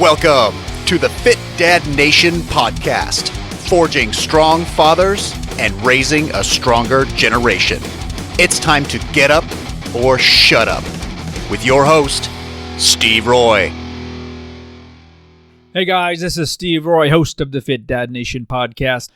Welcome to the Fit Dad Nation podcast, forging strong fathers and raising a stronger generation. It's time to get up or shut up with your host, Steve Roy. Hey guys, this is Steve Roy, host of the Fit Dad Nation podcast.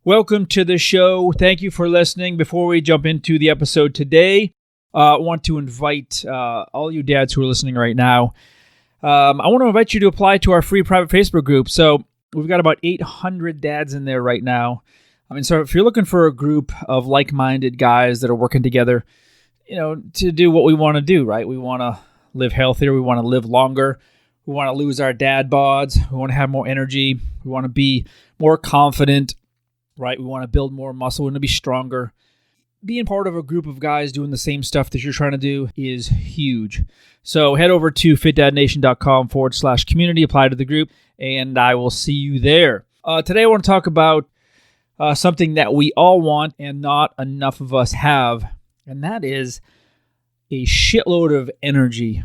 Welcome to the show. Thank you for listening. Before we jump into the episode today, I want to invite all you dads who are listening right now. I want to invite you to apply to our free private Facebook group. So we've got about 800 dads in there right now. So if you're looking for a group of like-minded guys that are working together, to do what we want to do, right? We want to live healthier. We want to live longer. We want to lose our dad bods. We want to have more energy. We want to be more confident, right? We want to build more muscle. We want to be stronger. Being part of a group of guys doing the same stuff that you're trying to do is huge. So head over to fitdadnation.com/community, apply to the group, and I will see you there. Today I want to talk about something that we all want and not enough of us have, and that is a shitload of energy.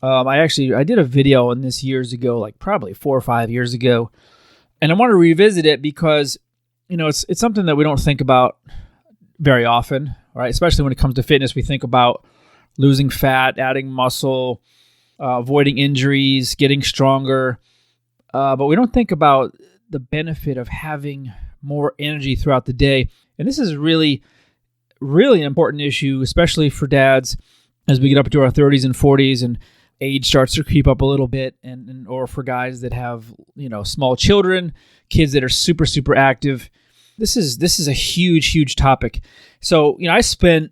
I did a video on this years ago, like probably 4 or 5 years ago, and I want to revisit it because it's something that we don't think about very often, right? Especially when it comes to fitness, we think about losing fat, adding muscle, avoiding injuries, getting stronger, but we don't think about the benefit of having more energy throughout the day. And this is really, really an important issue, especially for dads as we get up into our 30s and 40s and age starts to creep up a little bit, and or for guys that have small children, kids that are super, super active. This is a huge topic. So, I spent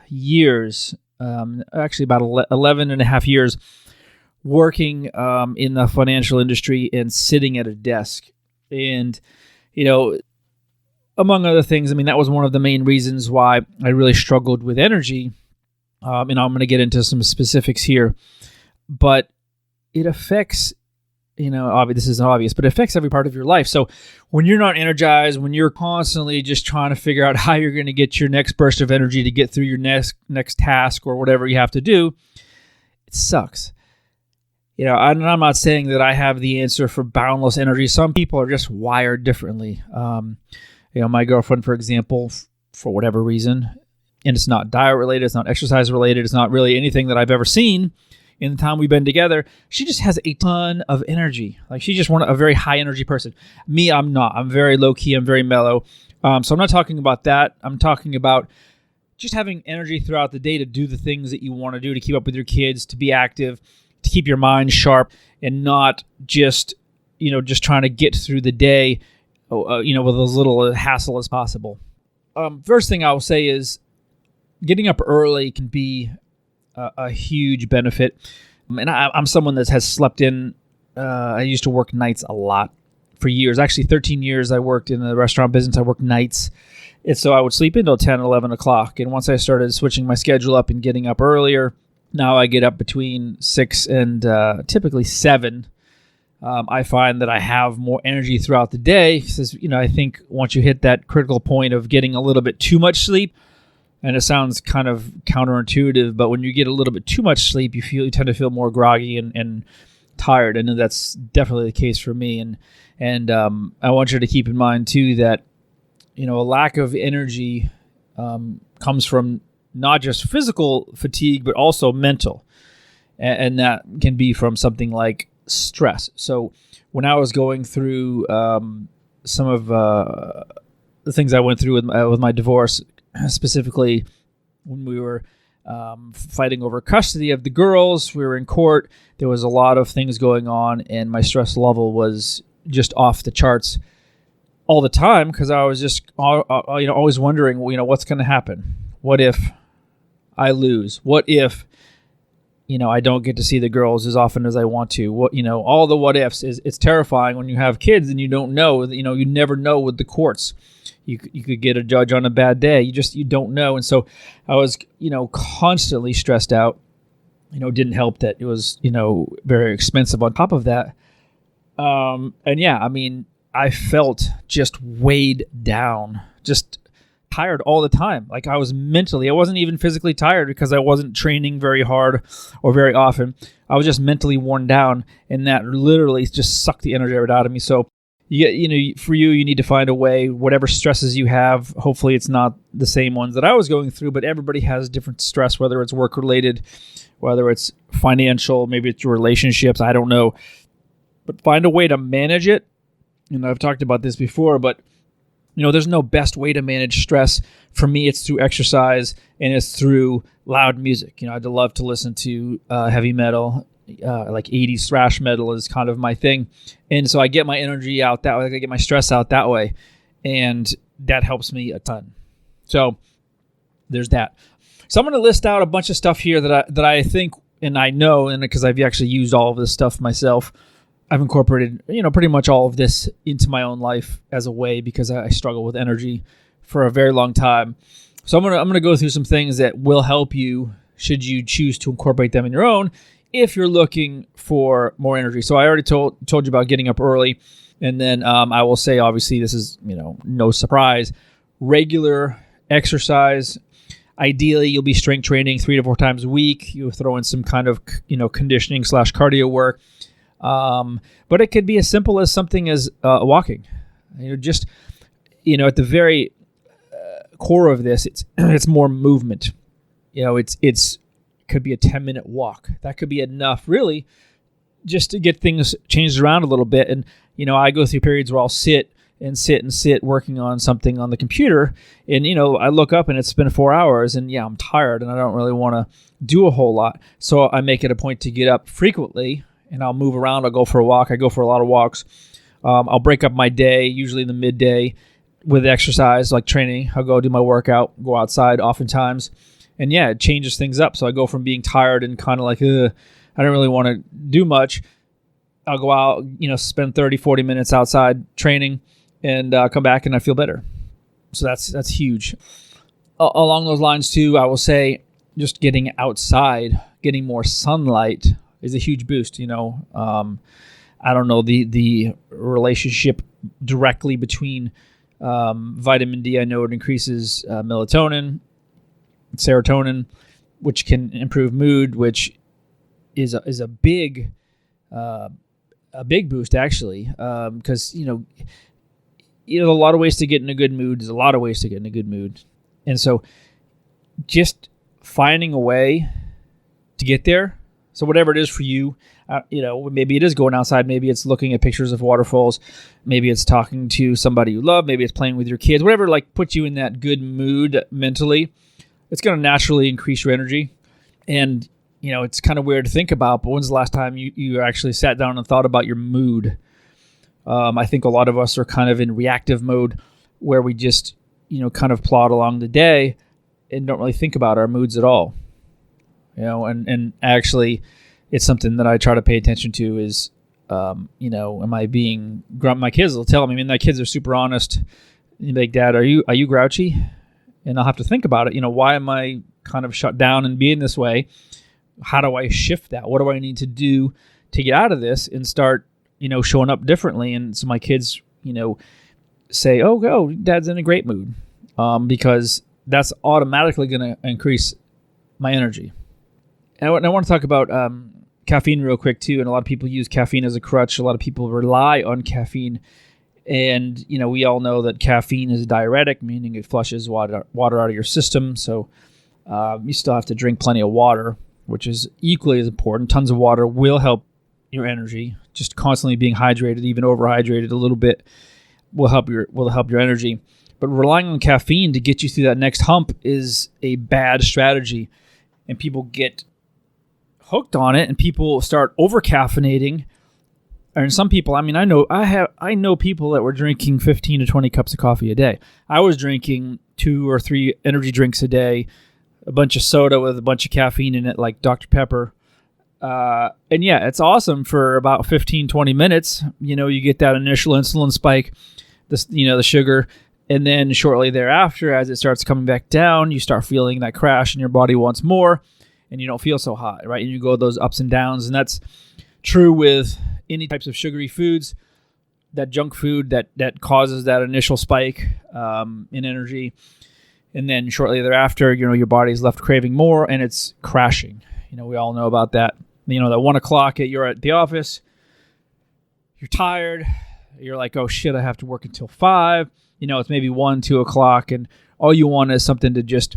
years, actually about 11 and a half years, working in the financial industry and sitting at a desk. And, among other things, that was one of the main reasons why I really struggled with energy. And I'm going to get into some specifics here. But it affects this isn't obvious, but it affects every part of your life. So when you're not energized, when you're constantly just trying to figure out how you're going to get your next burst of energy to get through your next task or whatever you have to do, it sucks. I'm not saying that I have the answer for boundless energy. Some people are just wired differently. My girlfriend, for example, for whatever reason, and it's not diet related, it's not exercise related, it's not really anything that I've ever seen in the time we've been together, she just has a ton of energy. Like, she's just a very high energy person. Me, I'm not. I'm very low key. I'm very mellow. So I'm not talking about that. I'm talking about just having energy throughout the day to do the things that you want to do, to keep up with your kids, to be active, to keep your mind sharp, and not just trying to get through the day, with as little hassle as possible. First thing I'll say is getting up early can be a huge benefit. And I'm someone that has slept in. I used to work nights a lot for years. Actually, 13 years I worked in the restaurant business. I worked nights. And so I would sleep until 10, 11 o'clock. And once I started switching my schedule up and getting up earlier, now I get up between 6 and typically 7. I find that I have more energy throughout the day. Because, I think once you hit that critical point of getting a little bit too much sleep, and it sounds kind of counterintuitive, but when you get a little bit too much sleep, you tend to feel more groggy and tired. And that's definitely the case for me. And I want you to keep in mind too that a lack of energy comes from not just physical fatigue, but also mental, and that can be from something like stress. So when I was going through some of the things I went through with my divorce, specifically when we were fighting over custody of the girls, we were in court, there was a lot of things going on, and my stress level was just off the charts all the time because I was just always wondering, what's going to happen? What if I lose? What if I don't get to see the girls as often as I want to? What all the what ifs. It's terrifying when you have kids and you don't know. You never know with the courts. You could get a judge on a bad day. You don't know. And so I was, constantly stressed out. Didn't help that it was, very expensive on top of that. I felt just weighed down, just tired all the time. Like I wasn't even physically tired because I wasn't training very hard or very often. I was just mentally worn down, and that literally just sucked the energy right out of me. So for you need to find a way, whatever stresses you have, hopefully it's not the same ones that I was going through, but everybody has different stress, whether it's work related, whether it's financial, maybe it's your relationships, I don't know. But find a way to manage it. And I've talked about this before, but there's no best way to manage stress. For me, it's through exercise and it's through loud music. I'd love to listen to heavy metal, like 80s thrash metal is kind of my thing. And so I get my energy out that way. I get my stress out that way. And that helps me a ton. So there's that. So I'm going to list out a bunch of stuff here that I think, and I know, and because I've actually used all of this stuff myself, I've incorporated, pretty much all of this into my own life as a way, because I struggle with energy for a very long time. So I'm gonna go through some things that will help you should you choose to incorporate them in your own, if you're looking for more energy. So I already told you about getting up early, and then I will say, obviously, this is no surprise, regular exercise. Ideally, you'll be strength training 3 to 4 times a week. You'll throw in some kind of conditioning / cardio work. But it could be as simple as something as walking. Just at the very core of this, it's more movement. It's could be a 10-minute walk. That could be enough, really, just to get things changed around a little bit. And I go through periods where I'll sit working on something on the computer, and I look up and it's been 4 hours, and I'm tired and I don't really want to do a whole lot. So I make it a point to get up frequently. And I'll move around. I'll go for a walk. I go for a lot of walks. I'll break up my day, usually in the midday, with exercise, like training. I'll go do my workout, go outside oftentimes. And it changes things up. So I go from being tired and kind of like, I don't really want to do much. I'll go out, spend 30, 40 minutes outside training, and come back and I feel better. So that's huge. Along those lines too, I will say just getting outside, getting more sunlight is a huge boost. I don't know the relationship directly between vitamin D. I know it increases melatonin, serotonin, which can improve mood, which is a big boost actually, because there's a lot of ways to get in a good mood. And so just finding a way to get there. So whatever it is for you, maybe it is going outside. Maybe it's looking at pictures of waterfalls. Maybe it's talking to somebody you love. Maybe it's playing with your kids. Whatever puts you in that good mood mentally, it's going to naturally increase your energy. And, it's kind of weird to think about, but when's the last time you actually sat down and thought about your mood? I think a lot of us are kind of in reactive mode where we just, kind of plod along the day and don't really think about our moods at all. And actually it's something that I try to pay attention to is, am I being grumpy? My kids will tell me, my kids are super honest. They're like, Dad, are you grouchy? And I'll have to think about it. Why am I kind of shut down and being this way? How do I shift that? What do I need to do to get out of this and start, showing up differently? And so my kids, say, oh, Dad's in a great mood, because that's automatically going to increase my energy. And I want to talk about caffeine real quick too. And a lot of people use caffeine as a crutch. A lot of people rely on caffeine. And, we all know that caffeine is a diuretic, meaning it flushes water out of your system. So you still have to drink plenty of water, which is equally as important. Tons of water will help your energy. Just constantly being hydrated, even overhydrated a little bit, will help your energy. But relying on caffeine to get you through that next hump is a bad strategy. And people get hooked on it, and people start over caffeinating. And some people, I know people that were drinking 15 to 20 cups of coffee a day. I was drinking 2 or 3 energy drinks a day, a bunch of soda with a bunch of caffeine in it, like Dr. Pepper. And it's awesome for about 15, 20 minutes. You get that initial insulin spike, the sugar, and then shortly thereafter, as it starts coming back down, you start feeling that crash and your body wants more. And you don't feel so hot, right? And you go those ups and downs. And that's true with any types of sugary foods, that junk food that causes that initial spike in energy. And then shortly thereafter, your body's left craving more and it's crashing. We all know about that. That 1 o'clock you're at the office, you're tired, you're like, oh shit, I have to work until 5. It's maybe 1, 2 o'clock, and all you want is something to just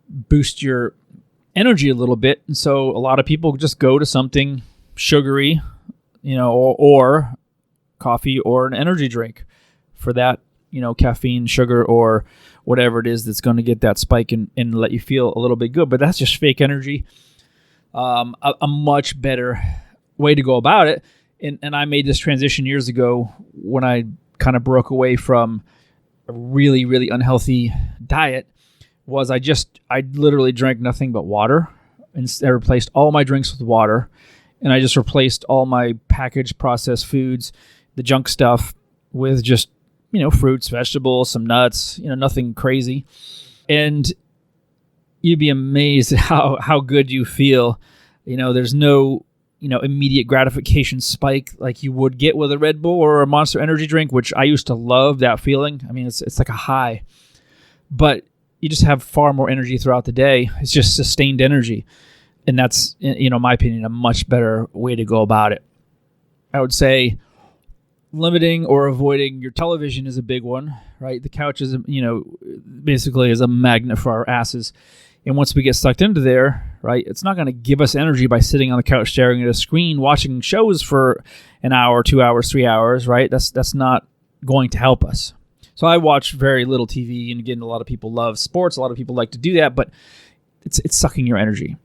boost your energy a little bit. And so a lot of people just go to something sugary, or coffee or an energy drink for that, caffeine, sugar, or whatever it is that's going to get that spike and let you feel a little bit good. But that's just fake energy. A much better way to go about it. And I made this transition years ago when I kind of broke away from a really, really unhealthy diet. I literally drank nothing but water, and I replaced all my drinks with water, and I just replaced all my packaged processed foods, the junk stuff, with just, fruits, vegetables, some nuts, nothing crazy. And you'd be amazed at how good you feel. There's no, immediate gratification spike like you would get with a Red Bull or a Monster Energy drink, which I used to love that feeling. I mean, it's like a high, but you just have far more energy throughout the day. It's just sustained energy. And that's, in my opinion, a much better way to go about it. I would say limiting or avoiding your television is a big one, right? The couch is, basically is a magnet for our asses. And once we get sucked into there, right, it's not going to give us energy by sitting on the couch staring at a screen, watching shows for an hour, 2 hours, 3 hours, right? That's not going to help us. So I watch very little TV, and again, a lot of people love sports. A lot of people like to do that, but it's sucking your energy.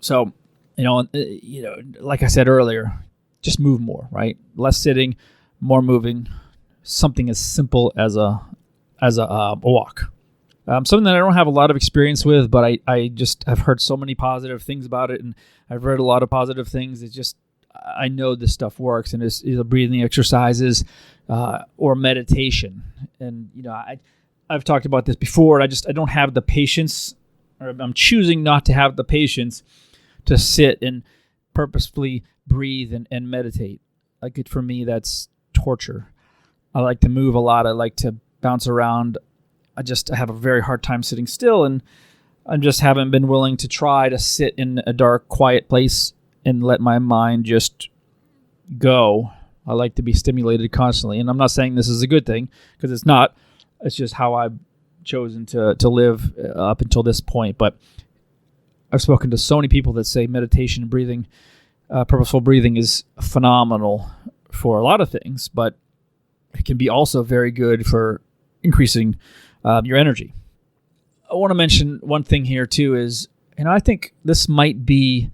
So, like I said earlier, just move more, right? Less sitting, more moving. Something as simple as a walk. Something that I don't have a lot of experience with, but I just have heard so many positive things about it, and I've read a lot of positive things. It's just, I know this stuff works, and it's either breathing exercises or meditation. And, I've talked about this before. I don't have the patience, or I'm choosing not to have the patience to sit and purposefully breathe and meditate. For me, that's torture. I like to move a lot. I like to bounce around. I have a very hard time sitting still, and I just haven't been willing to try to sit in a dark, quiet place and let my mind just go. I like to be stimulated constantly, and I'm not saying this is a good thing, because it's not. It's just how I've chosen to live up until this point. But I've spoken to so many people that say meditation and breathing, purposeful breathing, is phenomenal for a lot of things, but it can be also very good for increasing your energy. I want to mention one thing here too is, I think this might be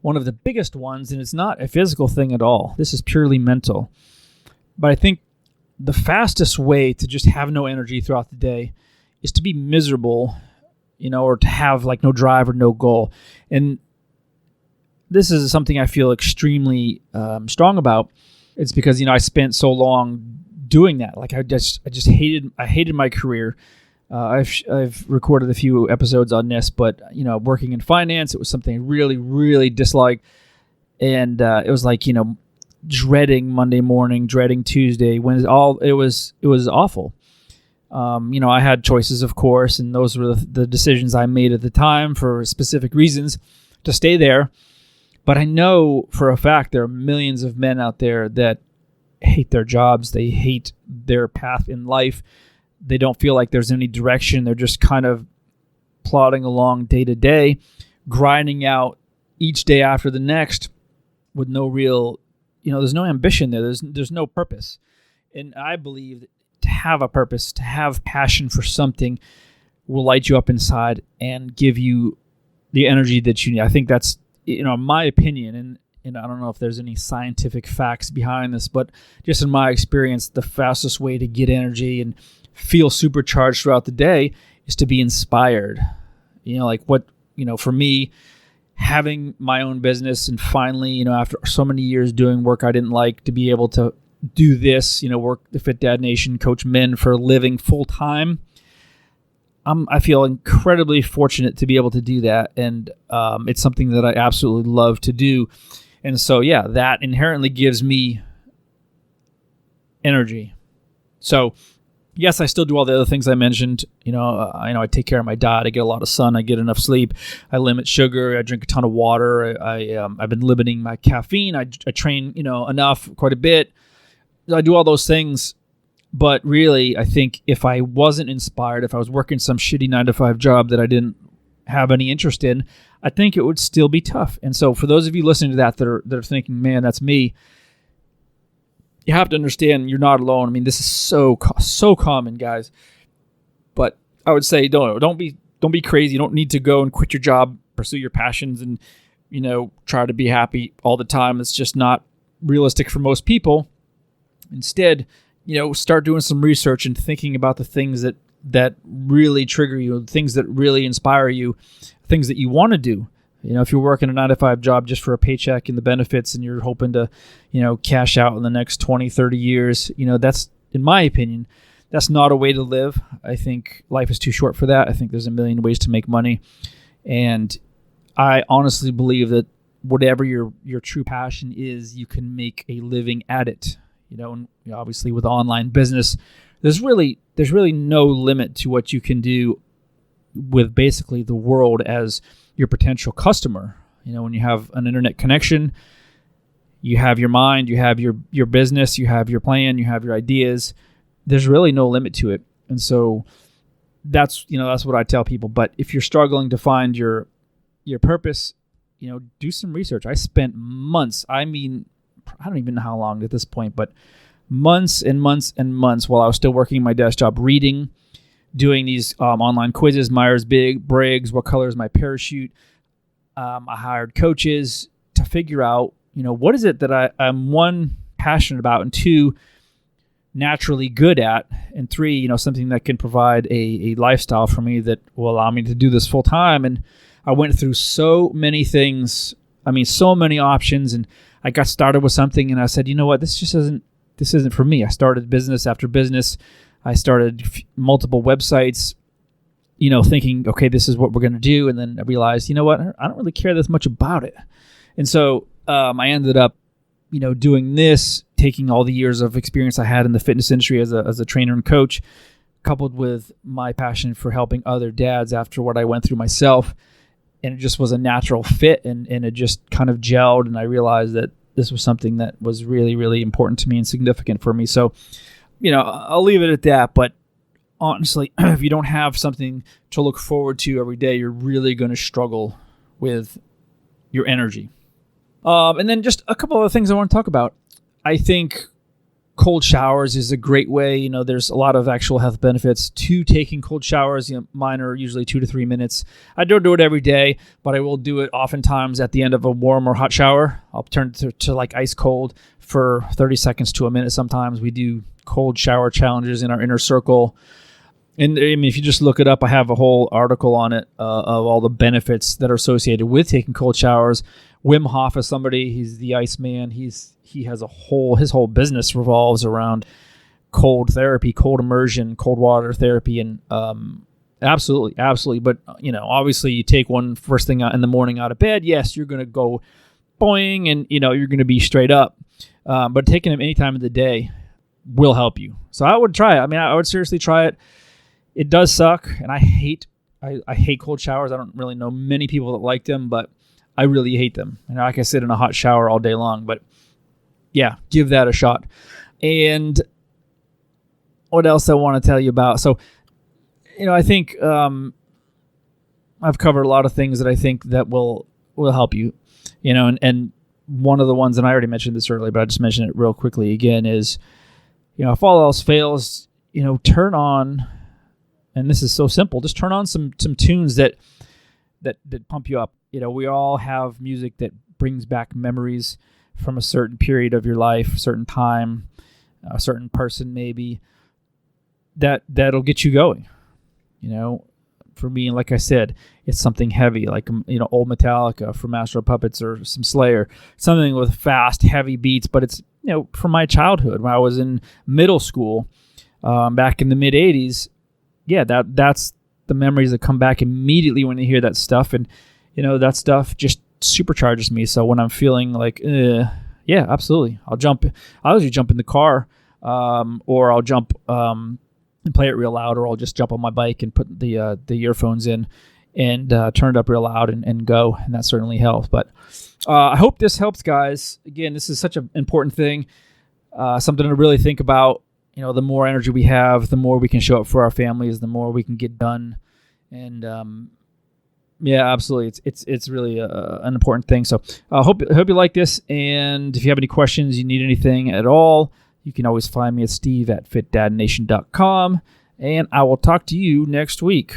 one of the biggest ones, and it's not a physical thing at all. This is purely mental. But I think the fastest way to just have no energy throughout the day is to be miserable, or to have no drive or no goal. And this is something I feel extremely strong about. It's because, I spent so long doing that. I hated my career. I've recorded a few episodes on this, but working in finance, it was something I really, really disliked. And it was dreading Monday morning, dreading Tuesday, it was awful. I had choices, of course, and those were the decisions I made at the time for specific reasons to stay there. But I know for a fact there are millions of men out there that hate their jobs. They hate their path in life. They don't feel like there's any direction. They're just kind of plodding along day to day, grinding out each day after the next with no real, there's no ambition there. There's no purpose. And I believe that to have a purpose, to have passion for something, will light you up inside and give you the energy that you need. I think that's, my opinion, and I don't know if there's any scientific facts behind this, but just in my experience, the fastest way to get energy and feel supercharged throughout the day is to be inspired. For me, having my own business and finally, after so many years doing work I didn't like, to be able to do this, work the Fit Dad Nation, coach men for a living full time. I feel incredibly fortunate to be able to do that. And it's something that I absolutely love to do. And so, yeah, that inherently gives me energy. So, Yes, I still do all the other things I mentioned. I take care of my diet. I get a lot of sun. I get enough sleep. I limit sugar. I drink a ton of water. I've been limiting my caffeine. I train, enough, quite a bit. I do all those things. But really, I think if I wasn't inspired, if I was working some shitty 9-to-5 job that I didn't have any interest in, I think it would still be tough. And so for those of you listening to that are thinking, man, that's me, you have to understand you're not alone. I mean, this is so common, guys. But I would say don't be crazy. You don't need to go and quit your job, pursue your passions, and try to be happy all the time. It's just not realistic for most people. Instead, start doing some research and thinking about the things that really trigger you, things that really inspire you, things that you want to do. If you're working a 9-to-5 job just for a paycheck and the benefits and you're hoping to, cash out in the next 20, 30 years, that's, in my opinion, that's not a way to live. I think life is too short for that. I think there's a million ways to make money. And I honestly believe that whatever your true passion is, you can make a living at it. And obviously with online business, there's really no limit to what you can do with basically the world as your potential customer. When you have an internet connection, you have your mind, you have your business, you have your plan, you have your ideas. There's really no limit to it. And so that's what I tell people. But if you're struggling to find your purpose, do some research. I spent months, I don't even know how long at this point, but months and months and months while I was still working my desk job, reading, doing these online quizzes, Myers-Briggs, what color is my parachute? I hired coaches to figure out, what is it that I'm, one, passionate about, and two, naturally good at, and three, something that can provide a lifestyle for me that will allow me to do this full time. And I went through so many things, so many options, and I got started with something and I said, what, this isn't for me. I started business after business. I started multiple websites, thinking, okay, this is what we're going to do. And then I realized, what, I don't really care this much about it. And so I ended up, doing this, taking all the years of experience I had in the fitness industry as a trainer and coach, coupled with my passion for helping other dads after what I went through myself. And it just was a natural fit, and it just kind of gelled. And I realized that this was something that was really, really important to me and significant for me. So, I'll leave it at that. But honestly, if you don't have something to look forward to every day, you're really going to struggle with your energy. And then just a couple other things I want to talk about. I think cold showers is a great way. There's a lot of actual health benefits to taking cold showers. Mine are usually 2 to 3 minutes. I don't do it every day, but I will do it oftentimes at the end of a warm or hot shower. I'll turn it to like ice cold for 30 seconds to a minute. Sometimes we do cold shower challenges in our inner circle. And if you just look it up, I have a whole article on it of all the benefits that are associated with taking cold showers. Wim Hof is somebody, he's the Iceman. He has his whole business revolves around cold therapy, cold immersion, cold water therapy, and absolutely. But obviously, you take one first thing in the morning out of bed. Yes, you're going to go boing, and you're going to be straight up. But taking them any time of the day will help you. So I would try it. I would seriously try it. It does suck, and I hate cold showers. I don't really know many people that like them, but I really hate them. And I can sit in a hot shower all day long, but yeah, give that a shot. And what else I want to tell you about? So, I think I've covered a lot of things that I think that will help you, and one of the ones, and I already mentioned this earlier, but I just mentioned it real quickly again, is, if all else fails, turn on, and this is so simple, just turn on some tunes that pump you up. We all have music that brings back memories from a certain period of your life, a certain time, a certain person maybe, that'll get you going. For me, like I said, it's something heavy, like, old Metallica from Master of Puppets or some Slayer, something with fast, heavy beats, but it's, from my childhood when I was in middle school, back in the mid 80s. Yeah, that's the memories that come back immediately when you hear that stuff. And, that stuff just supercharges me. So when I'm feeling like, yeah, absolutely. I'll usually jump in the car, or I'll jump, and play it real loud, or I'll just jump on my bike and put the earphones in and turn it up real loud and go, and that certainly helps. But I hope this helps, guys. Again, this is such an important thing, something to really think about. You know, the more energy we have, the more we can show up for our families, the more we can get done. And yeah, absolutely, it's really an important thing. So I hope you like this. And if you have any questions, you need anything at all, you can always find me at steve@fitdadnation.com. And I will talk to you next week.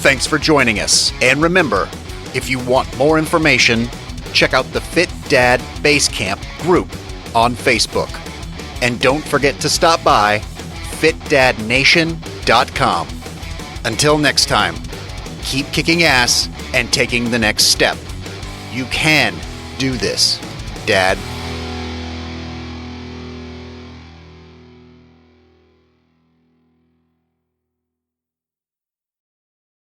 Thanks for joining us. And remember, if you want more information, check out the Fit Dad Basecamp group on Facebook. And don't forget to stop by fitdadnation.com. Until next time, keep kicking ass and taking the next step. You can do this, Dad.